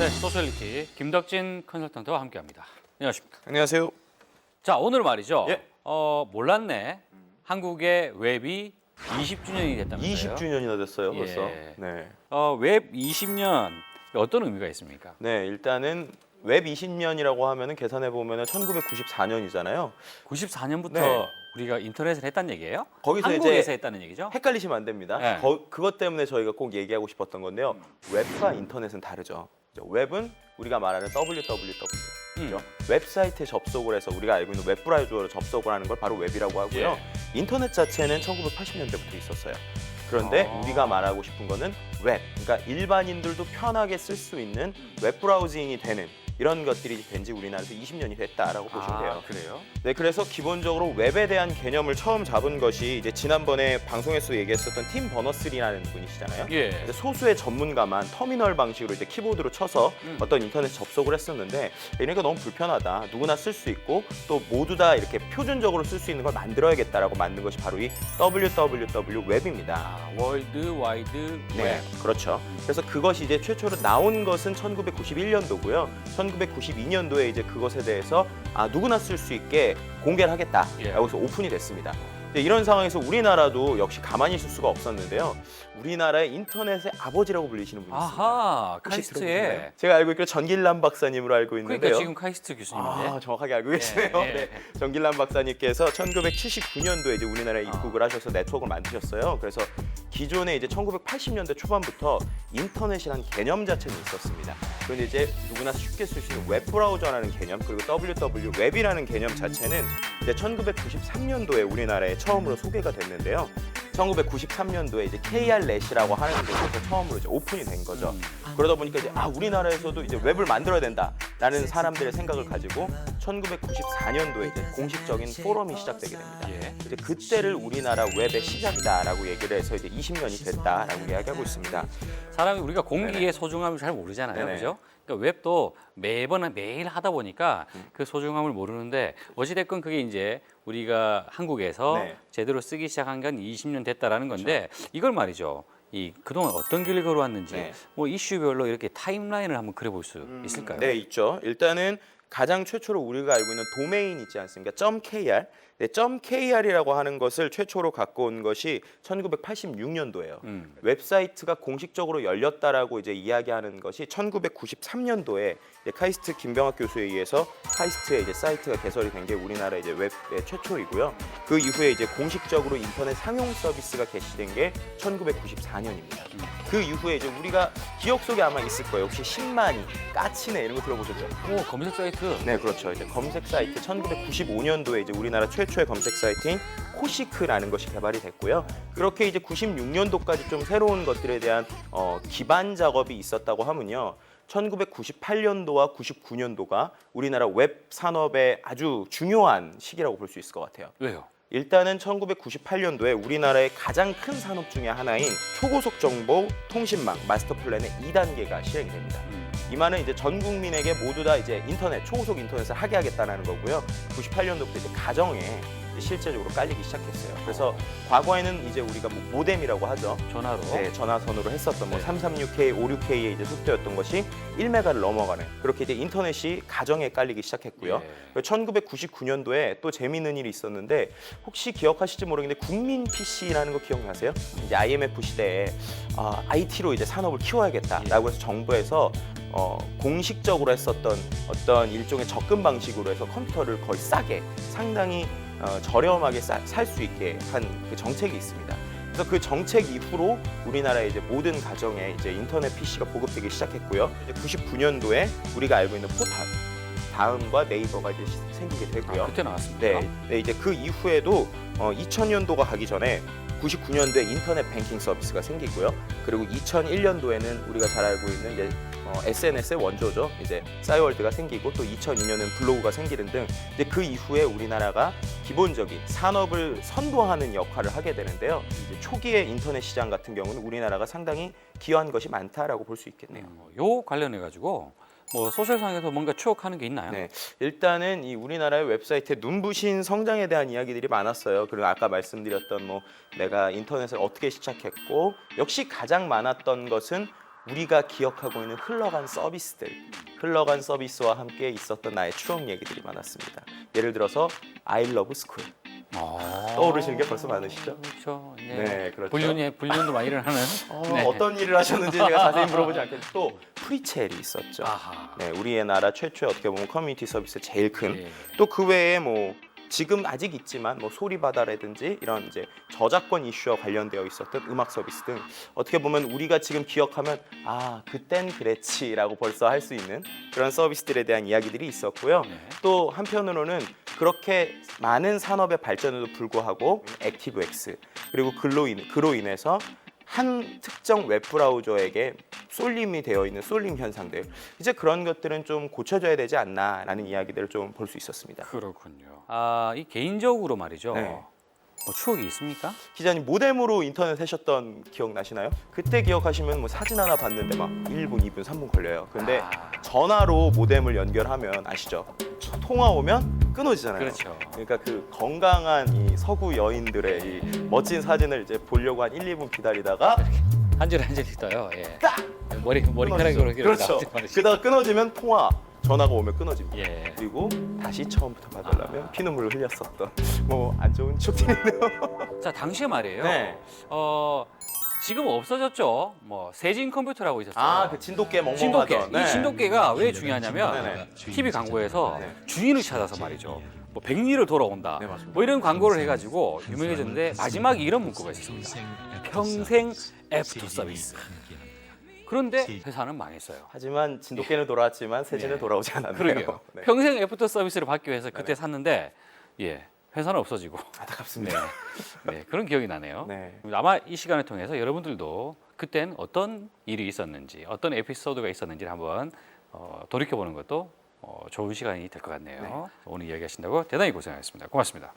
네, 소셜리티 김덕진 컨설턴트와 함께합니다. 안녕하십니까? 안녕하세요. 자, 오늘 말이죠. 예. 몰랐네. 한국의 웹이 20주년이 됐다면서요? 20주년이나 됐어요, 예. 벌써. 네. 웹 20년 어떤 의미가 있습니까? 네, 일단은 웹 20년이라고 하면은 계산해 보면은 1994년이잖아요. 94년부터 네. 우리가 인터넷을 했다는 얘기예요? 거기서 한국에서 이제 했다는 얘기죠? 헷갈리시면 안 됩니다. 네. 그것 때문에 저희가 꼭 얘기하고 싶었던 건데요. 웹과 인터넷은 다르죠. 웹은 우리가 말하는 www. 그죠? 웹사이트에 접속을 해서 우리가 알고 있는 웹브라우저로 접속을 하는 걸 바로 웹이라고 하고요. 예. 인터넷 자체는 1980년대부터 있었어요. 그런데 우리가 말하고 싶은 거는 웹, 그러니까 일반인들도 편하게 쓸 수 있는 웹 브라우징이 되는 이런 것들이 된 지 우리나라에서 20년이 됐다라고 보시면 돼요. 그래요? 네, 그래서 기본적으로 웹에 대한 개념을 처음 잡은 것이 이제 지난번에 방송에서 얘기했었던 팀 버너스리라는 분이시잖아요. 예. 이제 소수의 전문가만 터미널 방식으로 이제 키보드로 쳐서 어떤 인터넷 접속을 했었는데 이러니까 너무 불편하다. 누구나 쓸 수 있고 또 모두 다 이렇게 표준적으로 쓸 수 있는 걸 만들어야겠다라고 만든 것이 바로 이 www 웹입니다. 월드 와이드 웹. 네, 그렇죠. 그래서 그것이 이제 최초로 나온 것은 1991년도고요. 1992년도에 이제 그것에 대해서 누구나 쓸 수 있게 공개를 하겠다라고 해서 오픈이 됐습니다. 이런 상황에서 우리나라도 역시 가만히 있을 수가 없었는데요. 우리나라의 인터넷의 아버지라고 불리시는 분이 있습니다. 아하, 혹시 카이스트에. 들어보셨나요? 제가 알고 있기로 전길남 박사님으로 알고 있는데요. 그러니까 지금 카이스트 교수님인데. 정확하게 알고 계시네요. 예, 예. 네. 전길남 박사님께서 1979년도에 이제 우리나라에 입국을 하셔서 네트워크를 만드셨어요. 그래서 기존에 이제 1980년대 초반부터 인터넷이라는 개념 자체는 있었습니다. 그런데 이제 누구나 쉽게 쓸 수 있는 웹 브라우저라는 개념 그리고 WW 웹이라는 개념 자체는 이제 1993년도에 우리나라에 처음으로 소개가 됐는데요. 1993년도에 이제 KR넷이라고 하는 곳에서 처음으로 이제 오픈이 된 거죠. 그러다 보니까 이제 우리나라에서도 이제 웹을 만들어야 된다라는 사람들의 생각을 가지고 1994년도에 이제 공식적인 포럼이 시작되게 됩니다. 예. 이제 그때를 우리나라 웹의 시작이다라고 얘기를 해서 이제 20년이 됐다라고 이야기하고 있습니다. 사람이 우리가 공기의 소중함을 잘 모르잖아요. 네네. 그죠? 그러니까 웹도 매일 하다 보니까 그 소중함을 모르는데 어찌됐건 그게 이제 우리가 한국에서 네. 제대로 쓰기 시작한 건 20년 됐다라는 건데 이걸 말이죠. 그동안 어떤 길을 걸어왔는지 네. 뭐 이슈별로 이렇게 타임라인을 한번 그려볼 수 있을까요? 네, 있죠. 일단은 가장 최초로 우리가 알고 있는 도메인 있지 않습니까? .kr. 네, .kr이라고 하는 것을 최초로 갖고 온 것이 1986년도예요. 웹사이트가 공식적으로 열렸다라고 이제 이야기하는 것이 1993년도에 카이스트 김병학 교수에 의해서 카이스트의 이제 사이트가 개설이 된 게 우리나라 이제 웹의 최초이고요. 그 이후에 이제 공식적으로 인터넷 상용 서비스가 개시된 게 1994년입니다. 그 이후에 이제 우리가 기억 속에 아마 있을 거예요. 혹시 10만이, 까치네 이런 거 들어보셨죠? 오, 검색 사이트. 네, 그렇죠. 이제 검색 사이트 1995년도에 이제 우리나라 최초의 검색 사이트인 코시크라는 것이 개발이 됐고요. 그렇게 이제 96년도까지 좀 새로운 것들에 대한 기반 작업이 있었다고 하면요. 1998년도와 99년도가 우리나라 웹 산업의 아주 중요한 시기라고 볼 수 있을 것 같아요. 왜요? 일단은 1998년도에 우리나라의 가장 큰 산업 중에 하나인 초고속 정보 통신망 마스터 플랜의 2단계가 실행이 됩니다. 이 말은 이제 전 국민에게 모두 다 이제 인터넷, 초고속 인터넷을 하게 하겠다는 거고요. 98년도부터 이제 가정에 실제적으로 깔리기 시작했어요. 그래서 과거에는 이제 우리가 뭐 모뎀이라고 하죠. 전화로. 네, 전화선으로 했었던 뭐 네. 336K, 56K의 이제 속도였던 것이 1메가를 넘어가는 그렇게 이제 인터넷이 가정에 깔리기 시작했고요. 예. 1999년도에 또 재미있는 일이 있었는데 혹시 기억하실지 모르겠는데 국민 PC라는 거 기억나세요? 이제 IMF 시대에 IT로 이제 산업을 키워야겠다라고 해서 정부에서 공식적으로 했었던 어떤 일종의 접근 방식으로 해서 컴퓨터를 거의 싸게 상당히 저렴하게 살 수 있게 한 그 정책이 있습니다. 그래서 그 정책 이후로 우리나라의 이제 모든 가정에 이제 인터넷 PC가 보급되기 시작했고요. 이제 99년도에 우리가 알고 있는 포탈, 다음과 네이버가 이제 생기게 되고요. 그때 나왔습니다. 네, 이제 그 이후에도 2000년도가 가기 전에 99년도에 인터넷 뱅킹 서비스가 생기고요. 그리고 2001년도에는 우리가 잘 알고 있는 이제 SNS의 원조죠. 이제 싸이월드가 생기고 또 2002년은 블로그가 생기는 등 이제 그 이후에 우리나라가 기본적인 산업을 선도하는 역할을 하게 되는데요. 이제 초기의 인터넷 시장 같은 경우는 우리나라가 상당히 기여한 것이 많다라고 볼 수 있겠네요. 요 관련해 가지고 뭐 소셜상에서 뭔가 추억하는 게 있나요? 네, 일단은 이 우리나라의 웹사이트에 눈부신 성장에 대한 이야기들이 많았어요. 그리고 아까 말씀드렸던 뭐 내가 인터넷을 어떻게 시작했고 역시 가장 많았던 것은 우리가 기억하고 있는 흘러간 서비스와 함께 있었던 나의 추억 얘기들이 많았습니다. 예를 들어서 I Love School. 떠오르시는 게 벌써 많으시죠? 그렇죠. 네, 그렇죠. 불륜도 많이 일어나는. 네. 어떤 일을 하셨는지 제가 자세히 물어보지 않겠는데 또 프리첼이 있었죠. 아하. 네, 우리의 나라 최초의 어떻게 보면 커뮤니티 서비스 제일 큰. 예. 또 그 외에 뭐 지금 아직 있지만 뭐 소리바다라든지 이런 이제 저작권 이슈와 관련되어 있었던 음악 서비스 등 어떻게 보면 우리가 지금 기억하면 아 그땐 그랬지라고 벌써 할 수 있는 그런 서비스들에 대한 이야기들이 있었고요. 네. 또 한편으로는 그렇게 많은 산업의 발전에도 불구하고 액티브엑스 그리고 그로 인해서 한 특정 웹브라우저에게 쏠림이 되어 있는 쏠림 현상들 이제 그런 것들은 좀 고쳐져야 되지 않나라는 이야기들을 좀 볼 수 있었습니다. 그렇군요. 이 개인적으로 말이죠. 네. 뭐 추억이 있습니까? 기자님 모뎀으로 인터넷 하셨던 기억 나시나요? 그때 기억하시면 뭐 사진 하나 봤는데 막 1분, 2분, 3분 걸려요. 근데 전화로 모뎀을 연결하면 아시죠? 통화 오면 끊어지잖아요. 그렇죠. 그러니까 그 건강한 이 서구 여인들의 이 멋진 사진을 이제 보려고 한 1, 2분 기다리다가 한 줄에 떠요. 예. 딱 머리카락으로 이렇게 그렇죠. 나오지 말이죠. 그러다가 끊어지면 전화가 오면 끊어집니다. 예. 그리고 다시 처음부터 받으려면 피눈물을 흘렸었던 뭐 안 좋은 추억이네요. 자, 당시에 말이에요. 네. 지금 없어졌죠. 뭐 세진 컴퓨터라고 있었어요. 그 진돗개 진돗개. 멍멍하던. 이 진돗개가 왜 중요하냐면 네네. TV 광고에서 네. 주인을 찾아서 말이죠. 뭐 100리로 돌아온다. 네, 맞습니다. 뭐 이런 광고를 해가지고 유명해졌는데 마지막에 이런 문구가 있었습니다. 평생 애프터 서비스. 그런데 회사는 망했어요. 하지만 진돗개는 돌아왔지만 세진은 돌아오지 않았네요. 그러게요. 네. 평생 애프터 서비스를 받기 위해서 그때 네네. 샀는데 회사는 없어지고 안타깝습니다. 네, 그런 기억이 나네요. 네. 아마 이 시간을 통해서 여러분들도 그땐 어떤 일이 있었는지 어떤 에피소드가 있었는지를 한번 돌이켜보는 것도 좋은 시간이 될 것 같네요. 오늘 이야기하신다고 대단히 고생하셨습니다. 고맙습니다.